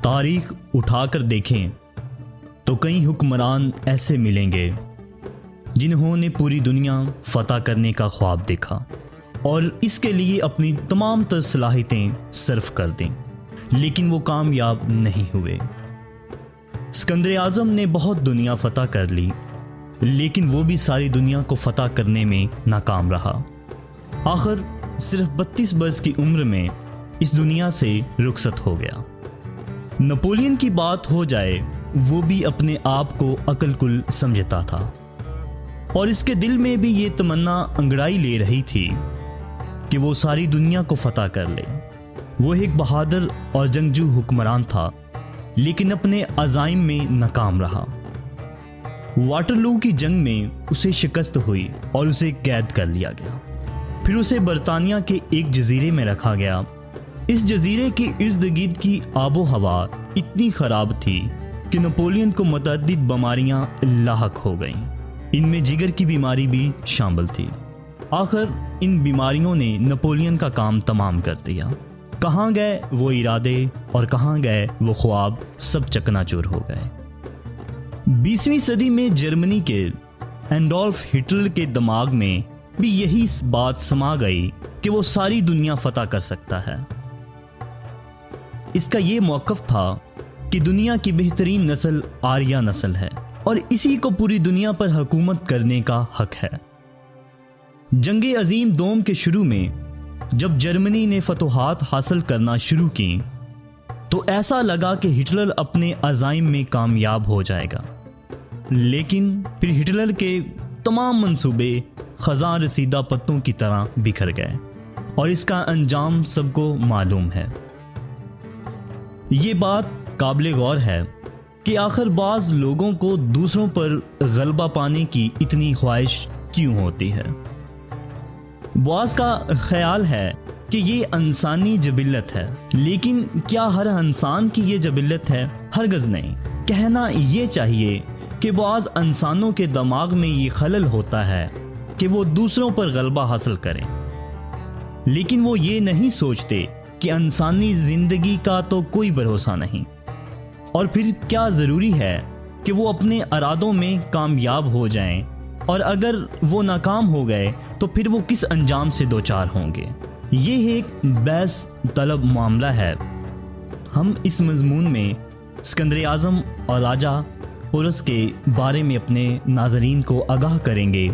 تاریخ اٹھا کر دیکھیں تو کئی حکمران ایسے ملیں گے جنہوں نے پوری دنیا فتح کرنے کا خواب دیکھا اور اس کے لیے اپنی تمام تر صلاحیتیں صرف کر دیں، لیکن وہ کامیاب نہیں ہوئے۔ اسکندر اعظم نے بہت دنیا فتح کر لی، لیکن وہ بھی ساری دنیا کو فتح کرنے میں ناکام رہا۔ آخر صرف 32 برس کی عمر میں اس دنیا سے رخصت ہو گیا۔ نپولین کی بات ہو جائے، وہ بھی اپنے آپ کو عقل کل سمجھتا تھا اور اس کے دل میں بھی یہ تمنا انگڑائی لے رہی تھی کہ وہ ساری دنیا کو فتح کر لے۔ وہ ایک بہادر اور جنگجو حکمران تھا، لیکن اپنے عزائم میں ناکام رہا۔ واٹرلو کی جنگ میں اسے شکست ہوئی اور اسے قید کر لیا گیا۔ پھر اسے برطانیہ کے ایک جزیرے میں رکھا گیا۔ اس جزیرے کے ارد گرد کی آب و ہوا اتنی خراب تھی کہ نپولین کو متعدد بیماریاں لاحق ہو گئیں۔ ان میں جگر کی بیماری بھی شامل تھی۔ آخر ان بیماریوں نے نپولین کا کام تمام کر دیا۔ کہاں گئے وہ ارادے اور کہاں گئے وہ خواب، سب چکنا چور ہو گئے۔ 20ویں صدی میں جرمنی کے ایڈولف ہٹلر کے دماغ میں بھی یہی بات سما گئی کہ وہ ساری دنیا فتح کر سکتا ہے۔ اس کا یہ موقف تھا کہ دنیا کی بہترین نسل آریہ نسل ہے اور اسی کو پوری دنیا پر حکومت کرنے کا حق ہے۔ جنگ عظیم دوم کے شروع میں جب جرمنی نے فتوحات حاصل کرنا شروع کی تو ایسا لگا کہ ہٹلر اپنے عزائم میں کامیاب ہو جائے گا، لیکن پھر ہٹلر کے تمام منصوبے خزاں رسیدہ پتوں کی طرح بکھر گئے اور اس کا انجام سب کو معلوم ہے۔ یہ بات قابل غور ہے کہ آخر بعض لوگوں کو دوسروں پر غلبہ پانے کی اتنی خواہش کیوں ہوتی ہے؟ بعض کا خیال ہے کہ یہ انسانی جبلت ہے، لیکن کیا ہر انسان کی یہ جبلت ہے؟ ہرگز نہیں۔ کہنا یہ چاہیے کہ بعض انسانوں کے دماغ میں یہ خلل ہوتا ہے کہ وہ دوسروں پر غلبہ حاصل کریں، لیکن وہ یہ نہیں سوچتے کہ انسانی زندگی کا تو کوئی بھروسہ نہیں، اور پھر کیا ضروری ہے کہ وہ اپنے ارادوں میں کامیاب ہو جائیں، اور اگر وہ ناکام ہو گئے تو پھر وہ کس انجام سے دوچار ہوں گے۔ یہ ایک بحث طلب معاملہ ہے۔ ہم اس مضمون میں اسکندر اعظم اور راجہ پورس کے بارے میں اپنے ناظرین کو آگاہ کریں گے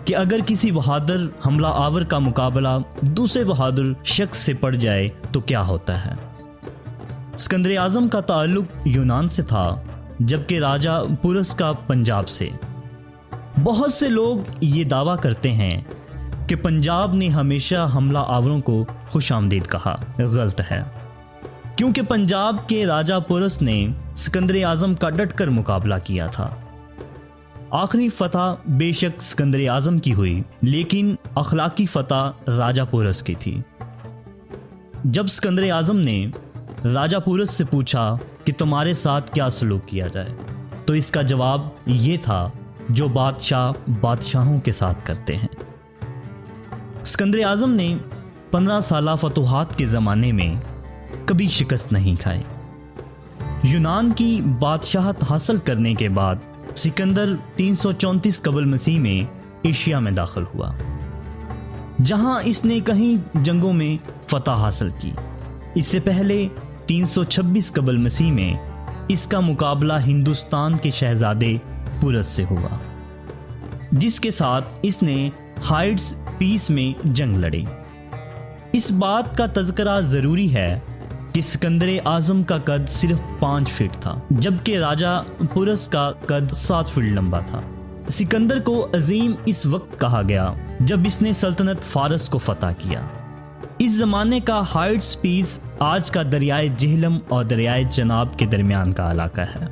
کہ اگر کسی بہادر حملہ آور کا مقابلہ دوسرے بہادر شخص سے پڑ جائے تو کیا ہوتا ہے۔ اسکندر اعظم کا تعلق یونان سے تھا، جبکہ راجہ پورس کا پنجاب سے۔ بہت سے لوگ یہ دعویٰ کرتے ہیں کہ پنجاب نے ہمیشہ حملہ آوروں کو خوش آمدید کہا۔ غلط ہے، کیونکہ پنجاب کے راجہ پورس نے اسکندر اعظم کا ڈٹ کر مقابلہ کیا تھا۔ آخری فتح بے شک اسکندر اعظم کی ہوئی، لیکن اخلاقی فتح راجہ پورس کی تھی۔ جب اسکندر اعظم نے راجہ پورس سے پوچھا کہ تمہارے ساتھ کیا سلوک کیا جائے، تو اس کا جواب یہ تھا جو بادشاہ بادشاہوں کے ساتھ کرتے ہیں۔ اسکندر اعظم نے 15 سالہ فتوحات کے زمانے میں کبھی شکست نہیں کھائی۔ یونان کی بادشاہت حاصل کرنے کے بعد سکندر 334 قبل مسیح میں ایشیا میں داخل ہوا، جہاں اس نے کہیں جنگوں میں فتح حاصل کی۔ اس سے پہلے 326 قبل مسیح میں اس کا مقابلہ ہندوستان کے شہزادے پورس سے ہوا، جس کے ساتھ اس نے ہائٹس پیس میں جنگ لڑی۔ اس بات کا تذکرہ ضروری ہے کہ سکندر اعظم کا قد صرف 5 فٹ تھا، جبکہ راجہ پورس کا قد 7 فٹ لمبا تھا۔ سکندر کو عظیم اس وقت کہا گیا جب اس نے سلطنت فارس کو فتح کیا۔ اس زمانے کا ہائٹس پیس آج کا دریائے جہلم اور دریائے چناب کے درمیان کا علاقہ ہے،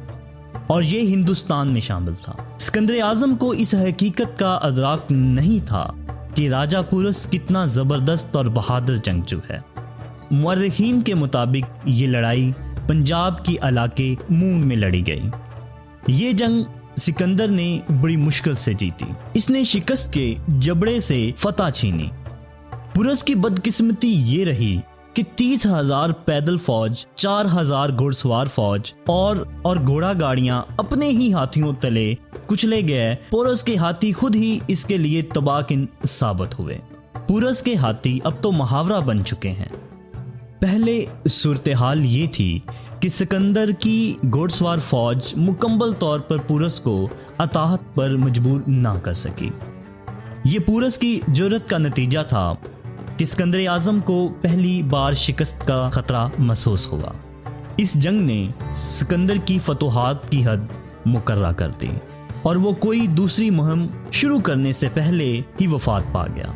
اور یہ ہندوستان میں شامل تھا۔ سکندر اعظم کو اس حقیقت کا ادراک نہیں تھا کہ راجہ پورس کتنا زبردست اور بہادر جنگجو ہے۔ مورخین کے مطابق یہ لڑائی پنجاب کی علاقے مونگ میں لڑی گئی۔ یہ جنگ سکندر نے بڑی مشکل سے جیتی۔ اس نے شکست کے جبڑے سے فتح چھینی۔ پورس کی بدقسمتی یہ رہی کہ 30,000 پیدل فوج، 4,000 گھڑ سوار فوج اور گھوڑا گاڑیاں اپنے ہی ہاتھیوں تلے کچلے گئے، پورس کے ہاتھی خود ہی اس کے لیے تباہ کن ثابت ہوئے۔ پورس کے ہاتھی اب تو محاورہ بن چکے ہیں۔ پہلے صورتحال یہ تھی کہ سکندر کی گھوڑ سوار فوج مکمل طور پر پورس کو اطاعت پر مجبور نہ کر سکی۔ یہ پورس کی جرأت کا نتیجہ تھا کہ اسکندر اعظم کو پہلی بار شکست کا خطرہ محسوس ہوا۔ اس جنگ نے سکندر کی فتوحات کی حد مقررہ کر دی اور وہ کوئی دوسری مہم شروع کرنے سے پہلے ہی وفات پا گیا۔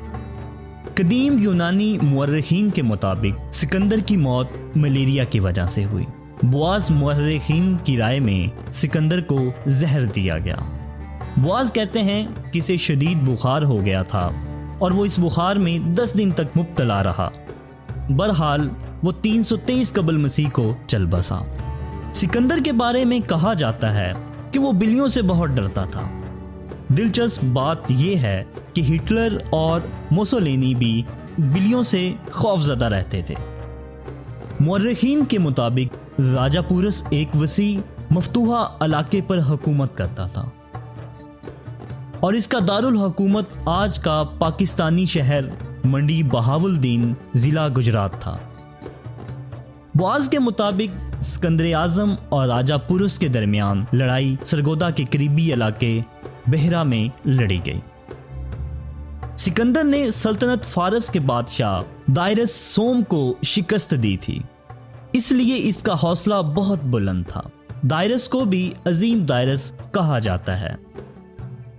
قدیم یونانی مورخین کے مطابق سکندر کی موت ملیریا کی وجہ سے ہوئی۔ بعض مورخین کی رائے میں سکندر کو زہر دیا گیا۔ بعض کہتے ہیں کہ اسے شدید بخار ہو گیا تھا اور وہ اس بخار میں 10 دن تک مبتلا رہا۔ بہرحال وہ 323 قبل مسیح کو چل بسا۔ سکندر کے بارے میں کہا جاتا ہے کہ وہ بلیوں سے بہت ڈرتا تھا۔ دلچسپ بات یہ ہے کہ ہٹلر اور موسولینی بھی بلیوں سے خوف زدہ رہتے تھے۔ مورخین کے مطابق راجہ پورس ایک وسیع مفتوحہ علاقے پر حکومت کرتا تھا اور اس کا دارالحکومت آج کا پاکستانی شہر منڈی بہاولدین ضلع گجرات تھا۔ بعض کے مطابق سکندر اعظم اور راجہ پورس کے درمیان لڑائی سرگودا کے قریبی علاقے بحرہ میں لڑی گئی۔ سکندر نے سلطنت فارس کے بادشاہ دائرس سوم کو شکست دی تھی، اس لیے اس کا حوصلہ بہت بلند تھا۔ دائرس کو بھی عظیم دائرس کہا جاتا ہے۔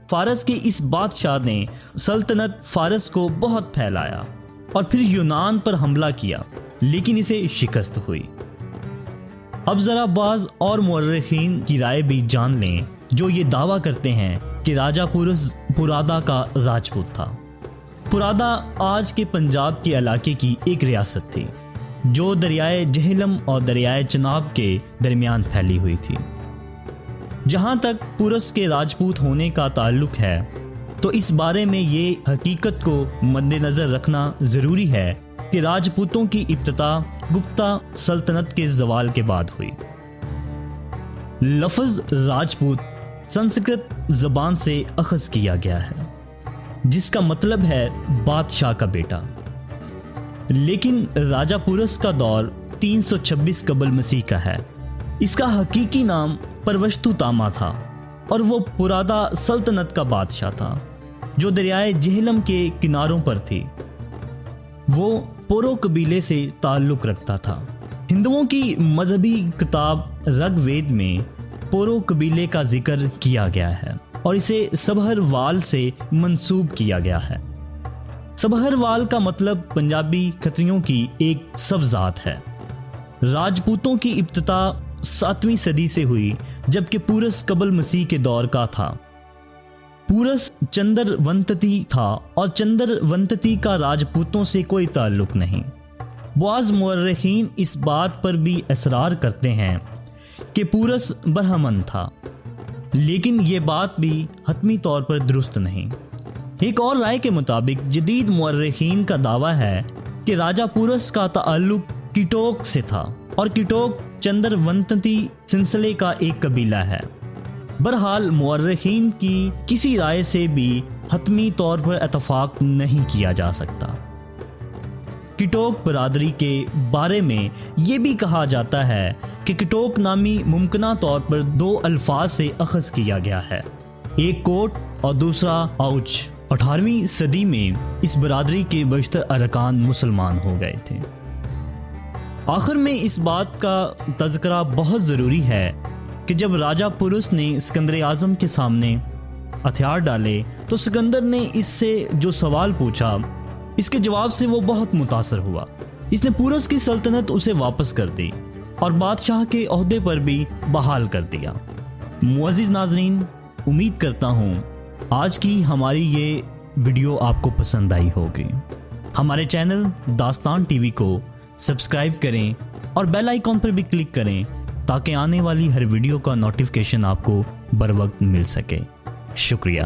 فارس کے اس بادشاہ نے سلطنت فارس کو بہت پھیلایا اور پھر یونان پر حملہ کیا، لیکن اسے شکست ہوئی۔ اب ذرا بعض اور مورخین کی رائے بھی جان لیں جو یہ دعویٰ کرتے ہیں کہ راجہ پورس پرادا کا راجپوت تھا۔ پرادا آج کے پنجاب کے علاقے کی ایک ریاست تھی جو دریائے جہلم اور دریائے چناب کے درمیان پھیلی ہوئی تھی۔ جہاں تک پورس کے راجپوت ہونے کا تعلق ہے تو اس بارے میں یہ حقیقت کو مد نظر رکھنا ضروری ہے کہ راجپوتوں کی ابتدا گپتا سلطنت کے زوال کے بعد ہوئی۔ لفظ راجپوت سنسکرت زبان سے اخذ کیا گیا ہے جس کا مطلب ہے بادشاہ کا بیٹا، لیکن راجہ پورس کا دور 326 قبل مسیح کا ہے۔ اس کا حقیقی نام پروشتو تاما تھا اور وہ پرادا سلطنت کا بادشاہ تھا جو دریائے جہلم کے کناروں پر تھی۔ وہ پورو قبیلے سے تعلق رکھتا تھا۔ ہندوؤں کی مذہبی کتاب رگ وید میں پورو قبیلے کا ذکر کیا گیا ہے اور اسے سبہر وال سے منسوب کیا گیا ہے۔ سبہر وال کا مطلب پنجابی کھتریوں کی ایک سب ذات ہے۔ راجپوتوں کی ابتدا 7ویں صدی سے ہوئی جبکہ پورس قبل مسیح کے دور کا تھا۔ پورس چندر ونتتی تھا اور چندر ونتتی کا راجپوتوں سے کوئی تعلق نہیں۔ بعض مورخین اس بات پر بھی اصرار کرتے ہیں کہ پورس برہمن تھا، لیکن یہ بات بھی حتمی طور پر درست نہیں۔ ایک اور رائے کے مطابق جدید مورخین کا دعویٰ ہے کہ راجہ پورس کا تعلق کیٹوک سے تھا اور کیٹوک چندر ونتتی سلسلے کا ایک قبیلہ ہے۔ بہرحال مورخین کی کسی رائے سے بھی حتمی طور پر اتفاق نہیں کیا جا سکتا۔ کیٹوک برادری کے بارے میں یہ بھی کہا جاتا ہے کہ کیٹوک نامی ممکنہ طور پر 2 الفاظ سے اخذ کیا گیا ہے، ایک کوٹ اور دوسرا اوچ۔ 18ویں صدی میں اس برادری کے بیشتر ارکان مسلمان ہو گئے تھے۔ آخر میں اس بات کا تذکرہ بہت ضروری ہے کہ جب راجہ پورس نے سکندر اعظم کے سامنے ہتھیار ڈالے تو سکندر نے اس سے جو سوال پوچھا اس کے جواب سے وہ بہت متاثر ہوا۔ اس نے پورس کی سلطنت اسے واپس کر دی اور بادشاہ کے عہدے پر بھی بحال کر دیا۔ معزز ناظرین، امید کرتا ہوں آج کی ہماری یہ ویڈیو آپ کو پسند آئی ہوگی۔ ہمارے چینل داستان ٹی وی کو سبسکرائب کریں اور بیل آئیکن پر بھی کلک کریں تاکہ آنے والی ہر ویڈیو کا نوٹیفیکیشن آپ کو بر وقت مل سکے۔ شکریہ۔